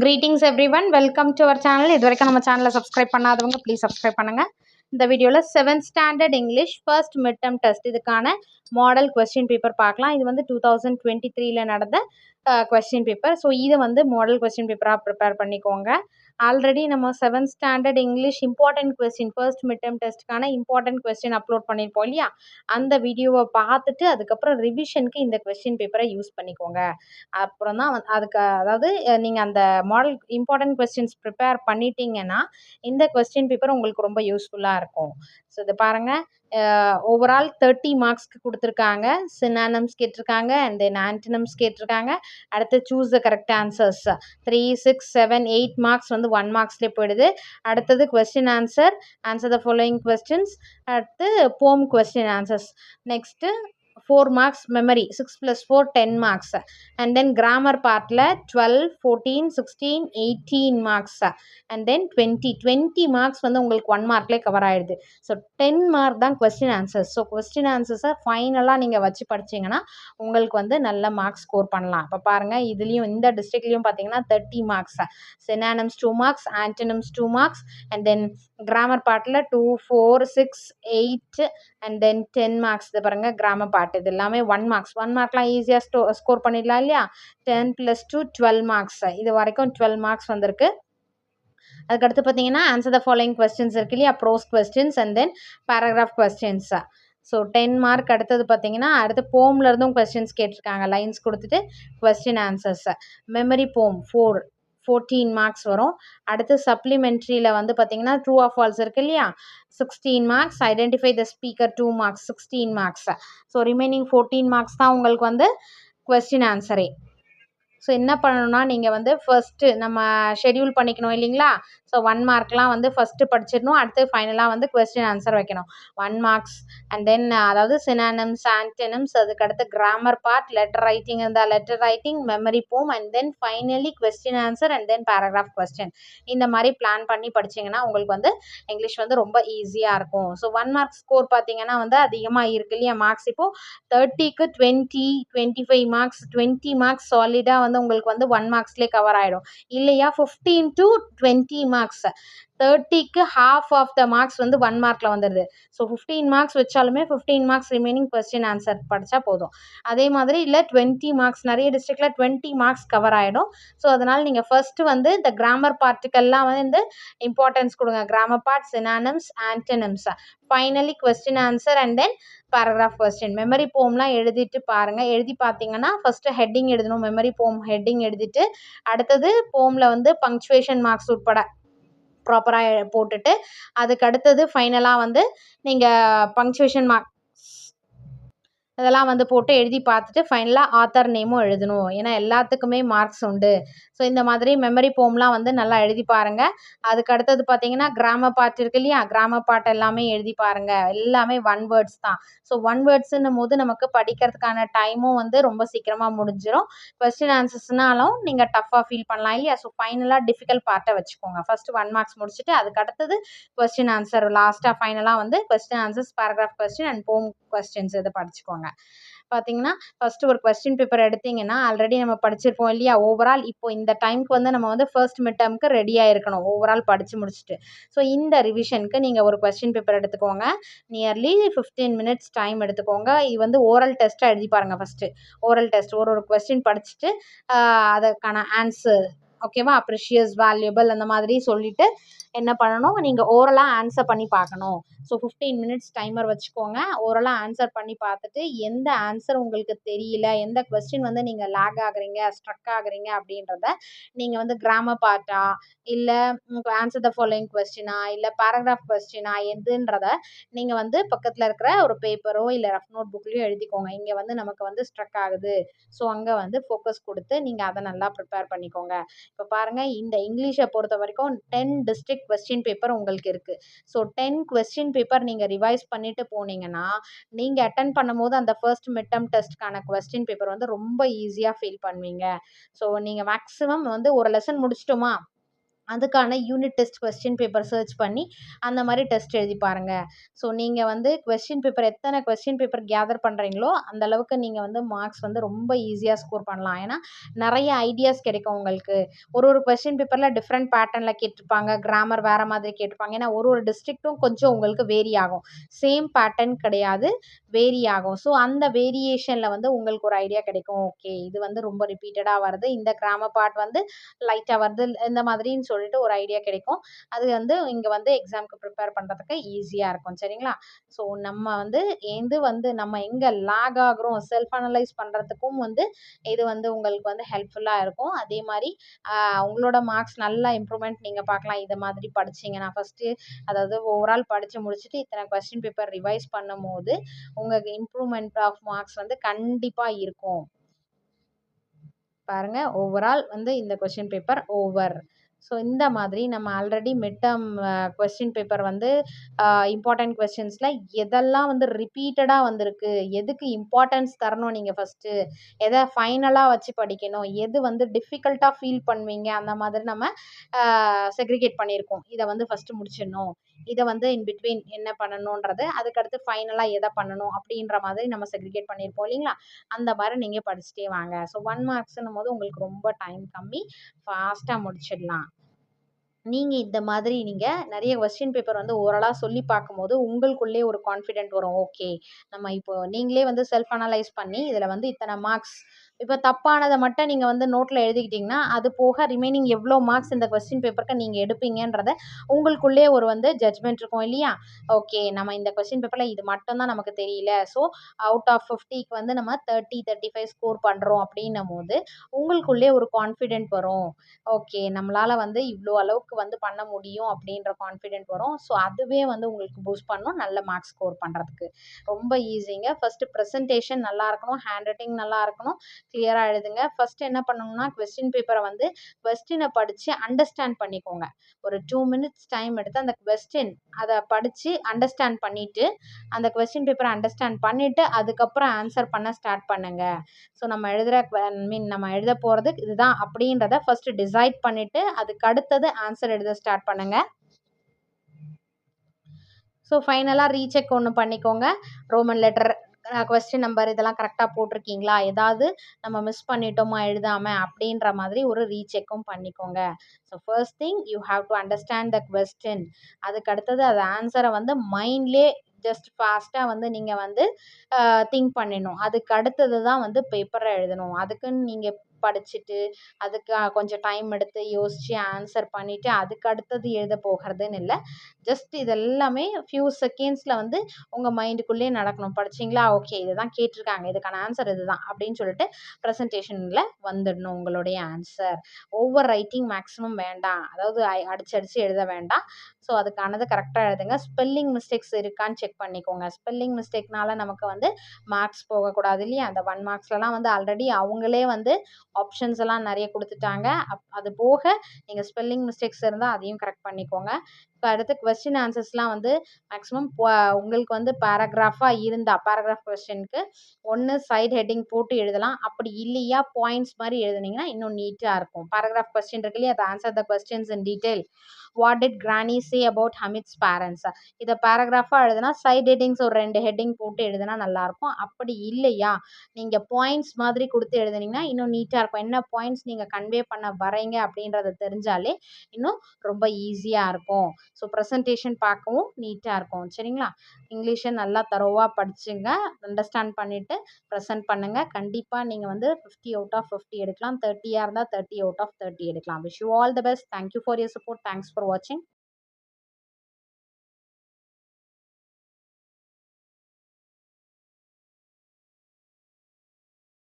Greetings everyone, welcome to our channel. இதுவரைக்கும் நம்ம சேனலை சப்ஸ்கிரைப் பண்ணாதவங்க ப்ளீஸ் சப்ஸ்கிரைப் பண்ணுங்க. இந்த வீடியோவில் 7th standard English first mid term test இதுக்கான மாடல் கொஸ்டின் பேப்பர் பார்க்கலாம். இது வந்து 2023ல நடந்த கொஸ்டின் பேப்பர். ஸோ இதை வந்து மாடல் கொஸ்டின் பேப்பராக ப்ரிப்பேர் பண்ணிக்கோங்க. ஆல்ரெடி நம்ம 7th standard English important question first mid term டெஸ்ட்டுக்கான இம்பார்ட்டன்ட் கொஸ்டின் அப்லோட் பண்ணியிருப்போம் இல்லையா, அந்த வீடியோவை பார்த்துட்டு அதுக்கப்புறம் ரிவிஷனுக்கு இந்த கொஸ்டின் பேப்பரை யூஸ் பண்ணிக்கோங்க. அப்புறம் தான் அதுக்கு அதாவது நீங்கள் அந்த மாடல் இம்பார்ட்டன்ட் கொஸ்டின்ஸ் ப்ரிப்பேர் பண்ணிட்டீங்கன்னா இந்த கொஸ்டின் பேப்பர் உங்களுக்கு ரொம்ப யூஸ்ஃபுல்லாக இருக்கும். ஸோ இதை பாருங்கள், ஓவரால் 30 மார்க்ஸ்க்கு கொடுத்துருக்காங்க. சினானம்ஸ் கேட்டிருக்காங்க அண்ட் தென் ஆன்டனம்ஸ் கேட்டிருக்காங்க. அடுத்து choose the correct answers 3, 6, 7, 8 marks வந்து 1 மார்க்ஸ்லேயே போயிடுது. அடுத்தது question answer the following questions. அடுத்து poem question answers. Next 4 marks memory, 6 + 4 10 marks. And then grammar பார்ட்டில் 12, 14, 16, 18 மார்க்ஸ். அண்ட் தென் 20 மார்க்ஸ் வந்து உங்களுக்கு 1 மார்க்லேயே கவர் ஆகிடுது. ஸோ 10 மார்க் தான் கொஸ்டின் ஆன்சர்ஸ். ஸோ கொஸ்டின் ஆன்சர்ஸை ஃபைனலாக நீங்கள் வச்சு படிச்சிங்கன்னா உங்களுக்கு வந்து நல்ல மார்க்ஸ் ஸ்கோர் பண்ணலாம். இப்போ பாருங்கள், இதுலேயும் இந்த டிஸ்ட்ரிக்ட்லேயும் பார்த்தீங்கன்னா 30 marks, synonyms 2 marks, antonyms 2 marks, and then grammar பார்ட்டில் 2, 4, 6, 8 அண்ட் தென் 10 மார்க்ஸ். இது பாருங்கள் கிராமர் பார்ட், இது எல்லாமே 1 மார்க்ஸ். 1 மார்க்லாம் ஈஸியாக ஸ்கோர் பண்ணிடலாம் இல்லையா. 10 + 2 12 மார்க்ஸ். இது வரைக்கும் 12 மார்க்ஸ் வந்திருக்கு. அதுக்கடுத்து பார்த்தீங்கன்னா ஆன்சர் த ஃபாலோயிங் கொஸ்டின்ஸ் இருக்கு இல்லையா, prose questions and then paragraph questions. So 10 mark. அடுத்தது பார்த்தீங்கன்னா அடுத்து போம்ல இருந்தும் கொஸ்டின்ஸ் கேட்டிருக்காங்க. லைன்ஸ் கொடுத்துட்டு கொஸ்டின் ஆன்சர்ஸ். மெமரி போம் 14 மார்க்ஸ் வரும். அடுத்து சப்ளிமெண்ட்ரியில் வந்து பார்த்தீங்கன்னா ட்ரூ ஆர் ஃபால்ஸ் இருக்கு இல்லையா, 16 marks. Identify the speaker 2 marks, 16 marks. So remaining 14 marks தான் உங்களுக்கு வந்து கொஸ்டின் ஆன்சரே. ஸோ என்ன பண்ணணும்னா நீங்கள் வந்து ஃபர்ஸ்ட்டு நம்ம ஷெடியூல் பண்ணிக்கணும் இல்லைங்களா. ஸோ 1 மார்க்லாம் வந்து ஃபஸ்ட்டு படிச்சிடணும். அடுத்து ஃபைனலாக வந்து கொஸ்டின் ஆன்சர் வைக்கணும். 1 மார்க்ஸ் அண்ட் தென் அதாவது சினானம்ஸ், ஆன்டனம்ஸ், அதுக்கடுத்து கிராமர் பார்ட், லெட்டர் ரைட்டிங் இருந்தால் லெட்டர் ரைட்டிங், மெமரி போம் and then finally question answer and then paragraph question. இந்த மாதிரி பிளான் பண்ணி படிச்சிங்கன்னா உங்களுக்கு வந்து இங்கிலீஷ் வந்து ரொம்ப ஈஸியாக இருக்கும். ஸோ 1 மார்க் ஸ்கோர் பார்த்தீங்கன்னா வந்து அதிகமாக இருக்கு இல்லையா மார்க்ஸ். இப்போது 30க்கு 20, 25 மார்க்ஸ், 20 மார்க்ஸ் சாலிடாக வந்து உங்களுக்கு வந்து 1 மார்க்ஸ்லேயே கவர் ஆகிடும் இல்லையா. 15 to 20 மார்க்ஸ், 30க்கு ஹாஃப் ஆஃப் த மார்க்ஸ் வந்து 1 மார்க்கில் வந்துடுது. ஸோ 15 மார்க்ஸ் வச்சாலுமே 15 மார்க்ஸ் ரிமைனிங் கொஸ்டின் ஆன்சர் படித்தா போதும். அதே மாதிரி இல்லை 20 மார்க்ஸ், நிறைய டிஸ்ட்ரிக்டில் 20 மார்க்ஸ் கவர் ஆகிடும். ஸோ அதனால் நீங்கள் ஃபர்ஸ்ட்டு வந்து இந்த கிராமர் பார்ட்டுக்கெல்லாம் வந்து இம்பார்ட்டன்ஸ் கொடுங்க. Grammar part, synonyms, antonyms, finally question answer and then paragraph question. Memory போம்லாம் எழுதிட்டு பாருங்கள். எழுதி பார்த்தீங்கன்னா ஃபஸ்ட்டு ஹெட்டிங் எழுதணும். மெமரி போம் ஹெட்டிங் எழுதிட்டு அடுத்தது போமில் வந்து பங்க்சுவேஷன் மார்க்ஸ் உட்பட ப்ராப்பராக போட்டுட்டு அதுக்கு அடுத்தது ஃபைனலாக வந்து நீங்கள் பங்க்சுவேஷன் மார்க்ஸ் இதெல்லாம் வந்து போட்டு எழுதி பார்த்துட்டு ஃபைனலாக ஆத்தர் நேமும் எழுதணும். ஏன்னா எல்லாத்துக்குமே மார்க்ஸ் உண்டு. ஸோ இந்த மாதிரி மெமரி போம்லாம் வந்து நல்லா எழுதி பாருங்கள். அதுக்கு அடுத்தது பார்த்தீங்கன்னா கிராமர் பார்ட் இருக்கு இல்லையா, கிராமர் பார்ட் எல்லாமே எழுதி பாருங்கள். எல்லாமே 1 வேர்ட்ஸ் தான். ஸோ 1 வேர்ட்ஸுன்னும் போது நமக்கு படிக்கிறதுக்கான டைமும் வந்து ரொம்ப சீக்கிரமாக முடிஞ்சிடும். கொஸ்டின் ஆன்சர்ஸ்னாலும் நீங்கள் டஃப்பாக ஃபீல் பண்ணலாம் இல்லையா. ஸோ ஃபைனலாக டிஃபிகல்ட் பார்ட்டை வச்சுக்கோங்க. ஃபஸ்ட்டு 1 மார்க்ஸ் முடிச்சுட்டு அதுக்கு அடுத்தது கொஸ்டின் ஆன்சர், லாஸ்ட்டாக ஃபைனலாக வந்து question answers, paragraph question and போம் கொஸ்டின்ஸ் இதை படிச்சுக்கோங்க. பார்த்தீங்கன்னா ஃபஸ்ட்டு ஒரு கொஸ்டின் பேப்பர் எடுத்தீங்கன்னா ஆல்ரெடி நம்ம படிச்சிருப்போம் இல்லையா. ஓவரால் இப்போ இந்த டைமுக்கு வந்து நம்ம வந்து ஃபர்ஸ்ட் மிட் டேர்முக்கு ரெடியாக இருக்கணும் ஓவரால் படித்து முடிச்சுட்டு. ஸோ இந்த ரிவிஷனுக்கு நீங்கள் ஒரு கொஸ்டின் பேப்பர் எடுத்துக்கோங்க. நியர்லி 15 மினிட்ஸ் டைம் எடுத்துக்கோங்க. இது வந்து ஓரல் டெஸ்ட்டாக எழுதி பாருங்கள். ஃபஸ்ட்டு ஓரல் டெஸ்ட் ஒரு கொஸ்டின் படிச்சுட்டு அதுக்கான ஆன்சர் ஓகேவா, ப்ரிஷியஸ், வேல்யூபிள் அந்த மாதிரி சொல்லிவிட்டு என்ன பண்ணணும், நீங்கள் ஓரலாக ஆன்சர் பண்ணி பார்க்கணும். ஸோ 15 மினிட்ஸ் டைமர் வச்சுக்கோங்க. ஓரலாக ஆன்சர் பண்ணி பார்த்துட்டு எந்த ஆன்சர் உங்களுக்கு தெரியல, எந்த கொஸ்டின் வந்து நீங்கள் லேக் ஆகுறீங்க, ஸ்ட்ரக் ஆகுறீங்க அப்படின்றத நீங்கள் வந்து கிராமர் பார்ட்டா இல்லை ஆன்சர் த ஃபாலோயிங் கொஸ்டினா இல்லை பேராகிராஃப் கொஸ்டினா எதுன்றத நீங்கள் வந்து பக்கத்தில் இருக்கிற ஒரு பேப்பரோ இல்லை ரஃப் நோட் புக்லேயோ எழுதிக்கோங்க. இங்கே வந்து நமக்கு வந்து ஸ்ட்ரக் ஆகுது, ஸோ அங்கே வந்து ஃபோக்கஸ் கொடுத்து நீங்கள் அதை நல்லா ப்ரிப்பேர் பண்ணிக்கோங்க. இப்போ பாருங்கள், இந்த இங்கிலீஷை பொறுத்த வரைக்கும் 10 டிஸ்ட்ரிக்ட் கொஸ்டின் பேப்பர் உங்களுக்கு இருக்குது. ஸோ 10 கொஸ்டின் பேப்பர் நீங்கள் ரிவைஸ் பண்ணிட்டு போனீங்கன்னா நீங்கள் அட்டன் பண்ணும்போது அந்த ஃபர்ஸ்ட் மிட் டர்ம் டெஸ்ட்டுக்கான கொஸ்டின் பேப்பர் வந்து ரொம்ப ஈஸியாக ஃபீல் பண்ணுவீங்க. ஸோ நீங்கள் மேக்ஸிமம் வந்து ஒரு லெசன் முடிச்சிட்டோமா அதுக்கான unit test question paper search பண்ணி அந்த மாதிரி டெஸ்ட் எழுதி பாருங்கள். ஸோ நீங்கள் வந்து கொஸ்டின் பேப்பர் எத்தனை கொஸ்டின் பேப்பர் கேதர் பண்ணுறீங்களோ அந்த அளவுக்கு நீங்கள் வந்து மார்க்ஸ் வந்து ரொம்ப ஈஸியாக ஸ்கோர் பண்ணலாம். ஏன்னா நிறைய ஐடியாஸ் கிடைக்கும் உங்களுக்கு. ஒரு கொஸ்டின் பேப்பரில் டிஃப்ரெண்ட் பேட்டர்னில் கேட்டிருப்பாங்க, கிராமர் வேறு மாதிரி கேட்டிருப்பாங்க. ஏன்னா ஒரு டிஸ்ட்ரிக்ட்டும் கொஞ்சம் உங்களுக்கு வேரி ஆகும், சேம் பேட்டர்ன் கிடையாது, வேரி ஆகும். ஸோ அந்த வேரியேஷனில் வந்து உங்களுக்கு ஒரு ஐடியா கிடைக்கும். ஓகே, இது வந்து ரொம்ப ரிப்பீட்டடாக வருது, இந்த கிராமர் பார்ட் வந்து லைட்டாக வருது, இந்த மாதிரின்னு சொல்லிட்டு ஒரு ஐடியா கிடைக்கும். அது வந்து இங்கே வந்து எக்ஸாமுக்கு ப்ரிப்பேர் பண்ணுறதுக்கு ஈஸியாக இருக்கும். சரிங்களா? ஸோ நம்ம வந்து நம்ம எங்கே லேக் ஆகுறோம் செல்ஃப் அனலைஸ் பண்ணுறதுக்கும் வந்து இது வந்து உங்களுக்கு வந்து ஹெல்ப்ஃபுல்லாக இருக்கும். அதே மாதிரி உங்களோட மார்க்ஸ் நல்லா இம்ப்ரூவ்மெண்ட் நீங்கள் பார்க்கலாம் இதை மாதிரி படிச்சிங்கன்னா. ஃபஸ்ட்டு அதாவது ஓவரால் படித்து முடிச்சுட்டு இத்தனை கொஸ்டின் பேப்பர் ரிவைஸ் பண்ணும்போது உங்களுக்கு இம்ப்ரூவ்மெண்ட் ஆஃப் மார்க்ஸ் வந்து கண்டிப்பாக இருக்கும். பாருங்க, ஓவரால் வந்து இந்த கொஸ்டின் பேப்பர் ஓவர். ஸோ இந்த மாதிரி நம்ம already mid term question paper வந்து இம்பார்ட்டன்ட் கொஸ்டின்ஸில் எதெல்லாம் வந்து ரிப்பீட்டடாக வந்திருக்கு, எதுக்கு இம்பார்ட்டன்ஸ் தரணும், நீங்கள் ஃபஸ்ட்டு எதை ஃபைனலாக வச்சு படிக்கணும், எது வந்து டிஃபிகல்ட்டாக ஃபீல் பண்ணுவீங்க, அந்த மாதிரி நம்ம செக்ரிகேட் பண்ணியிருக்கோம். இதை வந்து ஃபஸ்ட்டு முடிச்சிடணும், இதை வந்து இன் பிட்வீன் என்ன பண்ணணுன்றது, அதுக்கடுத்து ஃபைனலாக எதை பண்ணணும் அப்படின்ற மாதிரி நம்ம செக்ரிகேட் பண்ணியிருப்போம் இல்லைங்களா? அந்த மாதிரி நீங்கள் படிச்சுட்டே வாங்க. ஸோ 1 மார்க்ஸ்னும் போது உங்களுக்கு ரொம்ப டைம் கம்மி, ஃபாஸ்ட்டாக முடிச்சிடலாம். நீங்கள் இந்த மாதிரி நீங்கள் நிறைய கொஸ்டின் பேப்பர் வந்து ஓரலாக சொல்லி பார்க்கும்போது உங்களுக்குள்ளே ஒரு கான்ஃபிடென்ட் வரும். ஓகே, நம்ம இப்போ நீங்களே வந்து செல்ஃப் அனலைஸ் பண்ணி இதில் வந்து இத்தனை மார்க்ஸ், இப்போ தப்பானதை மட்டும் நீங்கள் வந்து நோட்டில் எழுதிக்கிட்டிங்கன்னா அது போக ரிமைனிங் எவ்வளோ மார்க்ஸ் இந்த கொஸ்டின் பேப்பருக்கு நீங்கள் எடுப்பீங்கன்றத உங்களுக்குள்ளே ஒரு வந்து ஜட்ஜ்மெண்ட் இருக்கும் இல்லையா? ஓகே, நம்ம இந்த கொஸ்டின் பேப்பரில் இது மட்டும் தான் நமக்கு தெரியல, ஸோ அவுட் ஆஃப் 50க்கு வந்து நம்ம 30-35 ஸ்கோர் பண்ணுறோம் அப்படின்னும் போது உங்களுக்குள்ளே ஒரு கான்ஃபிடென்ட் வரும். ஓகே, நம்மளால் வந்து இவ்வளோ அளவுக்கு வந்து பண்ண முடியும் அப்படின்ற கான்ஃபிடென்ட் வரும். ஸோ அதுவே வந்து உங்களுக்கு பூஸ்ட் பண்ணும் நல்ல மார்க்ஸ் ஸ்கோர் பண்ணுறதுக்கு. ரொம்ப ஈஸிங்க. ஃபஸ்ட்டு ப்ரெசன்டேஷன் நல்லா இருக்கணும், ஹேண்ட் ரைட்டிங் நல்லா இருக்கணும், கிளியராக எழுதுங்க. ஃபஸ்ட்டு என்ன பண்ணணும்னா கொஸ்டின் பேப்பரை வந்து கொஸ்டினை படித்து அண்டர்ஸ்டாண்ட் பண்ணிக்கோங்க. ஒரு 2 மினிட்ஸ் டைம் எடுத்து அந்த கொஸ்டின் அதை படித்து அண்டர்ஸ்டாண்ட் பண்ணிவிட்டு அந்த கொஸ்டின் பேப்பரை அண்டர்ஸ்டாண்ட் பண்ணிவிட்டு அதுக்கப்புறம் ஆன்சர் பண்ண ஸ்டார்ட் பண்ணுங்க. ஸோ நம்ம நம்ம எழுத போகிறது இதுதான் அப்படின்றத ஃபஸ்ட்டு டிசைட் பண்ணிவிட்டு அதுக்கு அடுத்தது ஆன்சர் எழுத ஸ்டார்ட் பண்ணுங்க. ஸோ ஃபைனலாக ரீசெக் ஒன்று பண்ணிக்கோங்க. ரோமன் லெட்டர், கொஸ்டின் நம்பர் இதெல்லாம் கரெக்டாக போட்டிருக்கீங்களா, ஏதாவது நம்ம மிஸ் பண்ணிட்டோமா எழுதாமல் அப்படின்ற மாதிரி ஒரு ரீசெக்கும் பண்ணிக்கோங்க. So first thing you have to understand the question. அதுக்கு அடுத்தது அது ஆன்சரை வந்து மைண்ட்லே ஜஸ்ட் ஃபாஸ்ட்டாக வந்து நீங்கள் வந்து திங்க் பண்ணிடணும். அதுக்கு அடுத்தது தான் வந்து பேப்பரை எழுதணும். அதுக்குன்னு நீங்கள் படிச்சுட்டு அதுக்கு கொஞ்சம் டைம் எடுத்து யோசித்து ஆன்சர் பண்ணிவிட்டு அதுக்கு அடுத்தது எழுத போகிறதுன்னு இல்லை. ஜஸ்ட் இதெல்லாமே ஃபியூ செகண்ட்ஸில் வந்து உங்கள் மைண்டுக்குள்ளேயே நடக்கணும். படிச்சிங்களா, ஓகே இதுதான் கேட்டிருக்காங்க, இதுக்கான ஆன்சர் இதுதான் அப்படின்னு சொல்லிட்டு ப்ரெசன்டேஷனில் வந்துடணும் உங்களுடைய ஆன்சர். ஓவர் ரைட்டிங் மேக்ஸிமம் வேண்டாம், அதாவது அடிச்சு எழுத வேண்டாம். ஸோ அதுக்கானது கரெக்டாக எழுதுங்க. ஸ்பெல்லிங் மிஸ்டேக்ஸ் இருக்கான்னு செக் பண்ணிக்கோங்க. ஸ்பெல்லிங் மிஸ்டேக்னால நமக்கு வந்து மார்க்ஸ் போகக்கூடாது இல்லையா? அந்த 1 மார்க்ஸ்லலாம் வந்து ஆல்ரெடி அவங்களே வந்து ஆப்ஷன்ஸ் எல்லாம் நிறைய கொடுத்துட்டாங்க. அது போக நீங்கள் ஸ்பெல்லிங் மிஸ்டேக்ஸ் இருந்தால் அதையும் கரெக்ட் பண்ணிக்கோங்க. இப்போ அடுத்து கொஸ்டின் ஆன்சர்ஸ்லாம் வந்து மேக்ஸிமம் உங்களுக்கு வந்து பேராகிராஃப் கொஸ்டினுக்கு ஒன்று சைட் ஹெட்டிங் போட்டு எழுதலாம். அப்படி இல்லையா பாயிண்ட்ஸ் மாதிரி எழுதுனீங்கன்னா இன்னும் நீட்டாக இருக்கும். பேராகிராஃப் கொஸ்டின் இருக்கு இல்லையா, அதை answer the questions in detail. What did granny say about Hamid's parents, இதை பேராகிராஃபாக எழுதுனா சைட் ஹெட்டிங்ஸ் ஒரு 2 ஹெட்டிங் போட்டு எழுதுனா நல்லாயிருக்கும். அப்படி இல்லையா நீங்கள் பாயிண்ட்ஸ் மாதிரி கொடுத்து எழுதுனீங்கன்னா இன்னும் நீட்டாக இருக்கும். என்ன பாயிண்ட்ஸ் நீங்கள் கன்வே பண்ண வரீங்க அப்படின்றத தெரிஞ்சாலே இன்னும் ரொம்ப ஈஸியாக இருக்கும். ஸோ ப்ரெசன்டேஷன் பார்க்கவும் நீட்டாக இருக்கும். சரிங்களா? இங்கிலீஷை நல்லா தரோவாக படிச்சுங்க, அண்டர்ஸ்டாண்ட் பண்ணிவிட்டு ப்ரெசென்ட் பண்ணுங்கள். கண்டிப்பாக நீங்கள் வந்து 50 அவுட் ஆஃப் 50 எடுக்கலாம், 30யாக இருந்தால் 30 அவுட் ஆஃப் 30 எடுக்கலாம். Wish you all the best. Thank you for your support. Thanks for வாட்சிங்.